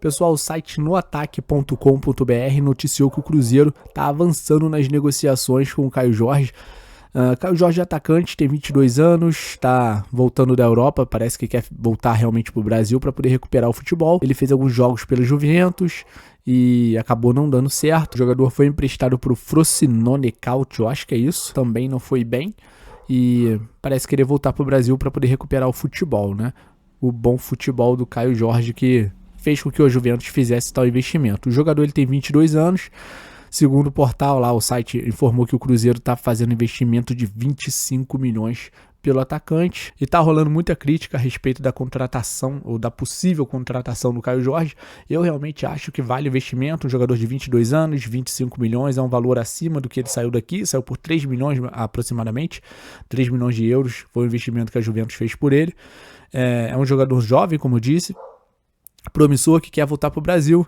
Pessoal, o site noataque.com.br noticiou que o Cruzeiro está avançando nas negociações com o Caio Jorge. Caio Jorge é atacante, tem 22 anos, está voltando da Europa, parece que quer voltar realmente para o Brasil para poder recuperar o futebol. Ele fez alguns jogos pela Juventus e acabou não dando certo. O jogador foi emprestado para o Frosinone Calcio, acho que é isso, também não foi bem. E parece querer voltar para o Brasil para poder recuperar o futebol, né? O bom futebol do Caio Jorge que fez com que o Juventus fizesse tal investimento. O jogador ele tem 22 anos, segundo o portal lá, o site informou que o Cruzeiro está fazendo investimento de 25 milhões pelo atacante. E tá rolando muita crítica a respeito da contratação, ou da possível contratação do Caio Jorge. Eu realmente acho que vale o investimento, um jogador de 22 anos, 25 milhões, é um valor acima do que ele saiu daqui, saiu por 3 milhões aproximadamente, 3 milhões de euros foi o investimento que a Juventus fez por ele. É um jogador jovem, como eu disse, promissor, que quer voltar para o Brasil.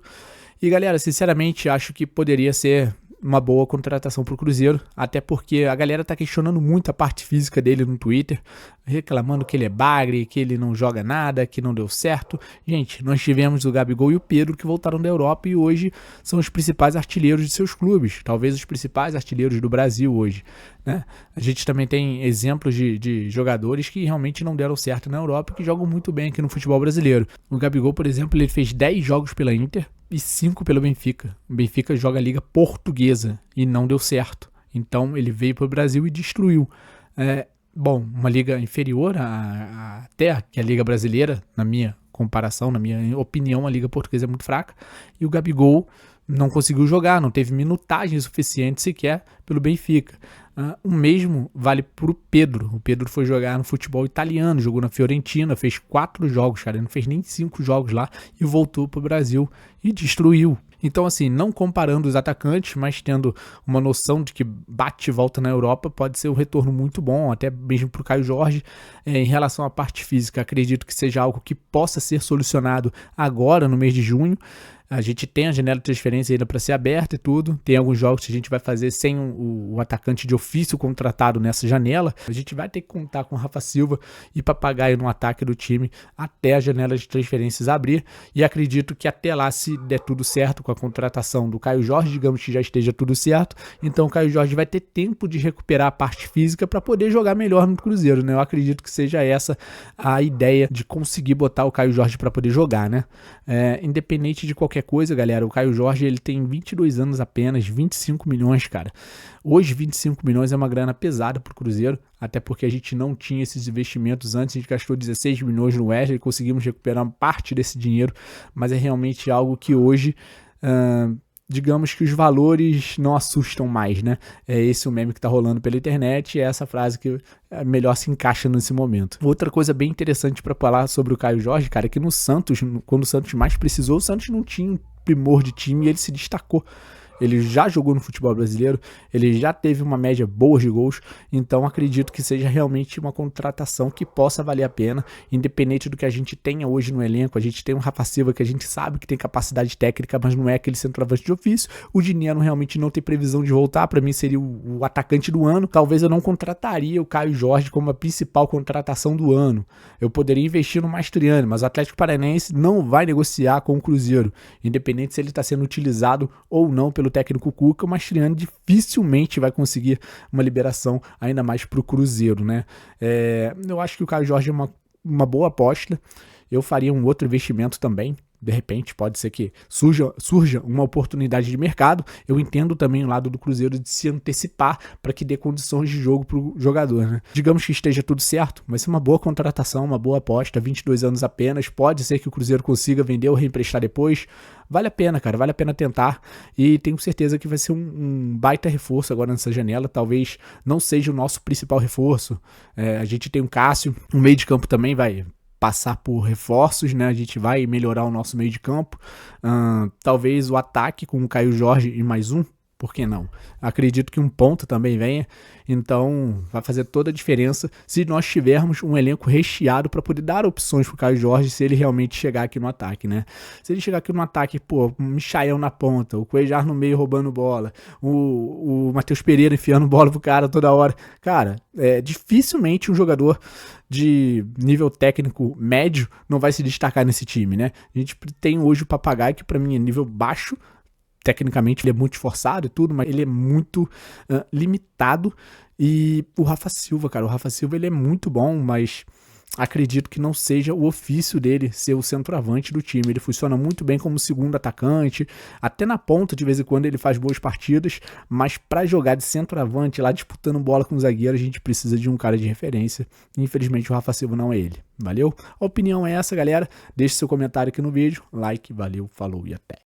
E galera, sinceramente acho que poderia ser uma boa contratação para o Cruzeiro, até porque a galera tá questionando muito a parte física dele no Twitter, reclamando que ele é bagre, que ele não joga nada, que não deu certo. Gente, nós tivemos o Gabigol e o Pedro que voltaram da Europa e hoje são os principais artilheiros de seus clubes, talvez os principais artilheiros do Brasil hoje, né? A gente também tem exemplos de jogadores que realmente não deram certo na Europa e que jogam muito bem aqui no futebol brasileiro. O Gabigol, por exemplo, ele fez 10 jogos pela Inter e 5 pelo Benfica. O Benfica joga a Liga Portuguesa e não deu certo. Então ele veio para o Brasil e destruiu. Bom, uma liga inferior até que a Liga Brasileira, na minha comparação, na minha opinião, a Liga Portuguesa é muito fraca. E o Gabigol não conseguiu jogar, não teve minutagem suficiente sequer pelo Benfica. O mesmo vale para o Pedro. O Pedro foi jogar no futebol italiano, jogou na Fiorentina, fez 4 jogos, cara, ele não fez nem 5 jogos lá e voltou para o Brasil e destruiu. Então, assim, não comparando os atacantes, mas tendo uma noção de que bate e volta na Europa, pode ser um retorno muito bom, até mesmo para o Caio Jorge. Em relação à parte física, acredito que seja algo que possa ser solucionado agora, no mês de junho. A gente tem a janela de transferência ainda para ser aberta e tudo. Tem alguns jogos que a gente vai fazer sem o atacante de ofício contratado nessa janela. A gente vai ter que contar com o Rafa Silva e Papagaio no ataque do time até a janela de transferências abrir. E acredito que até lá, se der tudo certo com a contratação do Caio Jorge, digamos que já esteja tudo certo, então o Caio Jorge vai ter tempo de recuperar a parte física para poder jogar melhor no Cruzeiro, né? Eu acredito que seja essa a ideia de conseguir botar o Caio Jorge para poder jogar, né? Independente de qualquer coisa, galera, o Caio Jorge ele tem 22 anos apenas, 25 milhões, cara. Hoje 25 milhões é uma grana pesada pro Cruzeiro, até porque a gente não tinha esses investimentos antes, a gente gastou 16 milhões no Wesley, conseguimos recuperar parte desse dinheiro, mas é realmente algo que hoje, digamos que os valores não assustam mais, né? É esse o meme que tá rolando pela internet e é essa frase que melhor se encaixa nesse momento. Outra coisa bem interessante para falar sobre o Caio Jorge, cara, é que no Santos, quando o Santos mais precisou, o Santos não tinha um primor de time e ele se destacou. Ele já jogou no futebol brasileiro, ele já teve uma média boa de gols, então acredito que seja realmente uma contratação que possa valer a pena, independente do que a gente tenha hoje no elenco. A gente tem um Rafa Silva que a gente sabe que tem capacidade técnica, mas não é aquele centroavante de ofício. O Dinheiro realmente não tem previsão de voltar, para mim seria o atacante do ano. Talvez eu não contrataria o Caio Jorge como a principal contratação do ano. Eu poderia investir no Mastriani, mas o Atlético Paranaense não vai negociar com o Cruzeiro, independente se ele está sendo utilizado ou não pelo técnico Cuca. O Mastriani dificilmente vai conseguir uma liberação, ainda mais para o Cruzeiro, né? Eu acho que o Caio Jorge é uma boa aposta. Eu faria um outro investimento também. De repente, pode ser que surja uma oportunidade de mercado. Eu entendo também o lado do Cruzeiro de se antecipar para que dê condições de jogo para o jogador, né? Digamos que esteja tudo certo, vai ser uma boa contratação, uma boa aposta, 22 anos apenas. Pode ser que o Cruzeiro consiga vender ou reemprestar depois. Vale a pena, cara, vale a pena tentar. E tenho certeza que vai ser um baita reforço agora nessa janela. Talvez não seja o nosso principal reforço. A gente tem o Cássio, o meio de campo também vai passar por reforços, né? A gente vai melhorar o nosso meio de campo. Talvez o ataque com o Caio Jorge e mais um por que não? Acredito que um ponto também venha, então vai fazer toda a diferença se nós tivermos um elenco recheado para poder dar opções pro Caio Jorge se ele realmente chegar aqui no ataque, né? Se ele chegar aqui no ataque, pô, o Michael na ponta, o Cuejar no meio roubando bola, o Matheus Pereira enfiando bola pro cara toda hora. Cara, dificilmente um jogador de nível técnico médio não vai se destacar nesse time, né? A gente tem hoje o Papagaio, que pra mim é nível baixo, tecnicamente ele é muito esforçado e tudo, mas ele é muito limitado. E o Rafa Silva, cara, o Rafa Silva ele é muito bom, mas acredito que não seja o ofício dele ser o centroavante do time. Ele funciona muito bem como segundo atacante, até na ponta de vez em quando ele faz boas partidas, mas para jogar de centroavante lá disputando bola com o zagueiro, a gente precisa de um cara de referência. Infelizmente o Rafa Silva não é ele. Valeu? A opinião é essa, galera. Deixe seu comentário aqui no vídeo, like, valeu, falou e até.